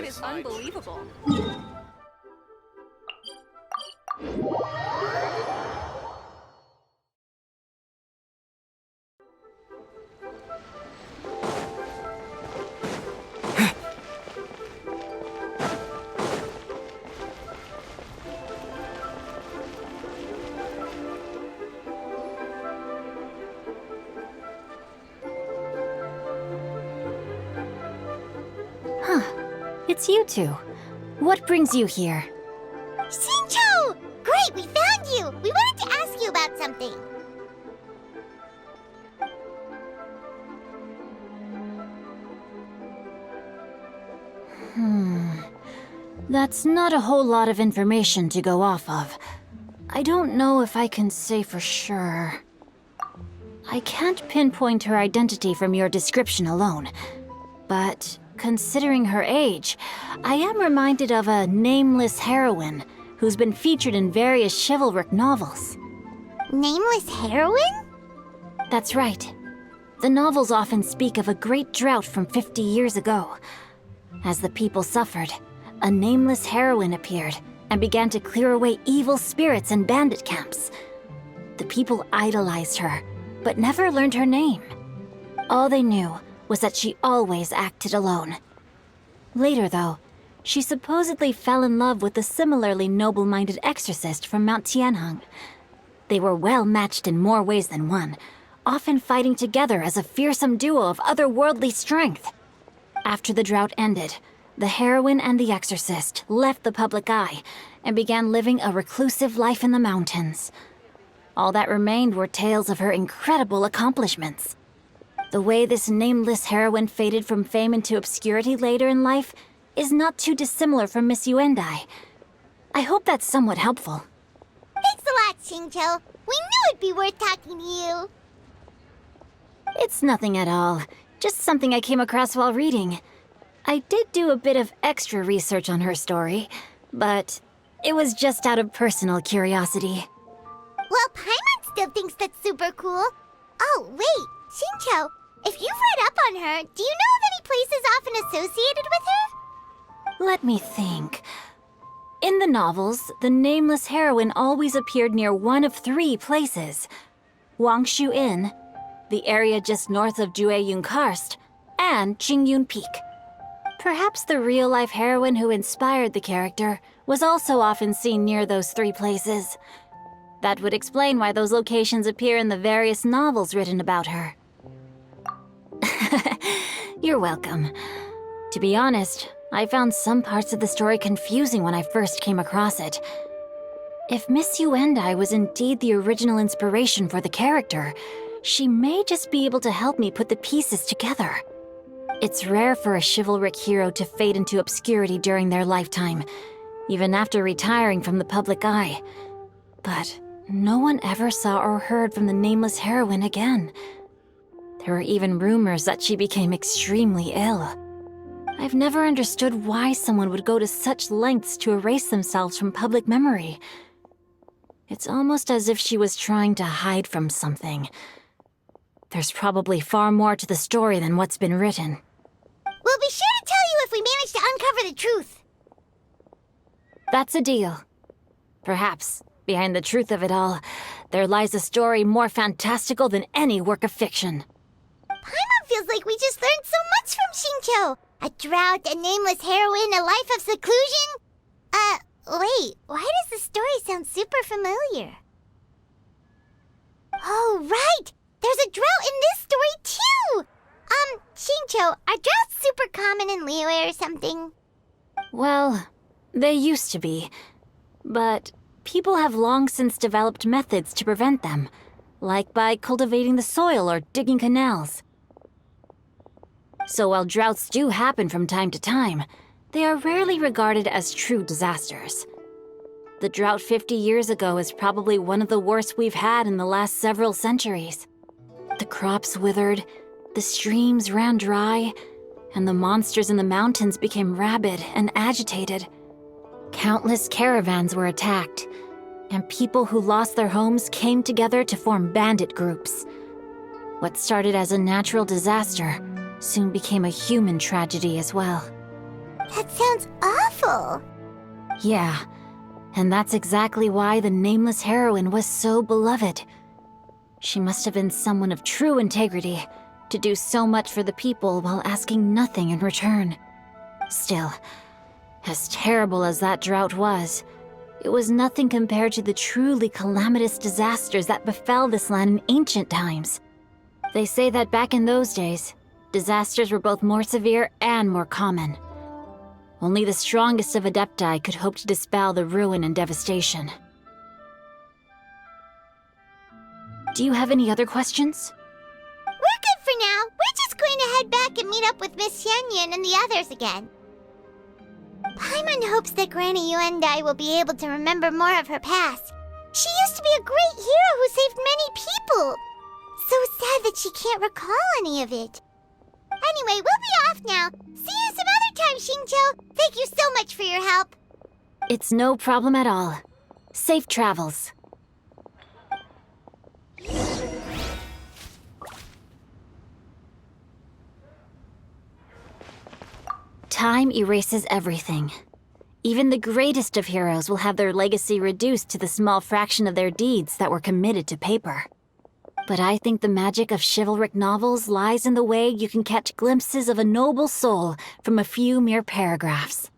is unbelievable. It's you two. What brings you here? Xingqiu! Great, we found you! We wanted to ask you about something. That's not a whole lot of information to go off of. I don't know if I can say for sure. I can't pinpoint her identity from your description alone, but considering her age, I am reminded of a nameless heroine who's been featured in various chivalric novels. Nameless heroine? That's right. The novels often speak of a great drought from 50 years ago. As the people suffered, a nameless heroine appeared and began to clear away evil spirits and bandit camps. The people idolized her, but never learned her name. All they knew was that she always acted alone. Later, though, she supposedly fell in love with a similarly noble-minded exorcist from Mount Tianheng. They were well matched in more ways than one, often fighting together as a fearsome duo of otherworldly strength. After the drought ended, the heroine and the exorcist left the public eye and began living a reclusive life in the mountains. All that remained were tales of her incredible accomplishments. The way this nameless heroine faded from fame into obscurity later in life is not too dissimilar from Miss Yuendai. I hope that's somewhat helpful. Thanks a lot, Xingqiu. We knew it'd be worth talking to you. It's nothing at all. Just something I came across while reading. I did do a bit of extra research on her story, but it was just out of personal curiosity. Well, Paimon still thinks that's super cool. Oh, wait, Xingqiu, if you've read up on her, do you know of any places often associated with her? Let me think. In the novels, the nameless heroine always appeared near one of 3 places. Wangshu Inn, the area just north of Jueyun Karst, and Xingyun Peak. Perhaps the real-life heroine who inspired the character was also often seen near those 3 places. That would explain why those locations appear in the various novels written about her. You're welcome. To be honest, I found some parts of the story confusing when I first came across it. If Miss Yuendai was indeed the original inspiration for the character, she may just be able to help me put the pieces together. It's rare for a chivalric hero to fade into obscurity during their lifetime, even after retiring from the public eye. But no one ever saw or heard from the nameless heroine again. There were even rumors that she became extremely ill. I've never understood why someone would go to such lengths to erase themselves from public memory. It's almost as if she was trying to hide from something. There's probably far more to the story than what's been written. We'll be sure to tell you if we manage to uncover the truth. That's a deal. Perhaps, behind the truth of it all, there lies a story more fantastical than any work of fiction. Paimon feels like we just learned so much from Xingqiu. A drought, a nameless heroine, a life of seclusion. Wait, why does the story sound super familiar? Oh, right! There's a drought in this story, too! Xingqiu, are droughts super common in Liyue or something? Well, they used to be. But people have long since developed methods to prevent them, like by cultivating the soil or digging canals. So while droughts do happen from time to time, they are rarely regarded as true disasters. The drought 50 years ago is probably one of the worst we've had in the last several centuries. The crops withered, the streams ran dry, and the monsters in the mountains became rabid and agitated. Countless caravans were attacked, and people who lost their homes came together to form bandit groups. What started as a natural disaster soon became a human tragedy as well. That sounds awful. Yeah, and that's exactly why the nameless heroine was so beloved. She must have been someone of true integrity, to do so much for the people while asking nothing in return. Still, as terrible as that drought was, it was nothing compared to the truly calamitous disasters that befell this land in ancient times. They say that back in those days, disasters were both more severe and more common. Only the strongest of Adepti could hope to dispel the ruin and devastation. Do you have any other questions? We're good for now. We're just going to head back and meet up with Miss Xianyun and the others again. Paimon hopes that Granny Yuendai will be able to remember more of her past. She used to be a great hero who saved many people. So sad that she can't recall any of it. Anyway, we'll be off now. See you some other time, Xingqiu. Thank you so much for your help. It's no problem at all. Safe travels. Time erases everything. Even the greatest of heroes will have their legacy reduced to the small fraction of their deeds that were committed to paper. But I think the magic of chivalric novels lies in the way you can catch glimpses of a noble soul from a few mere paragraphs.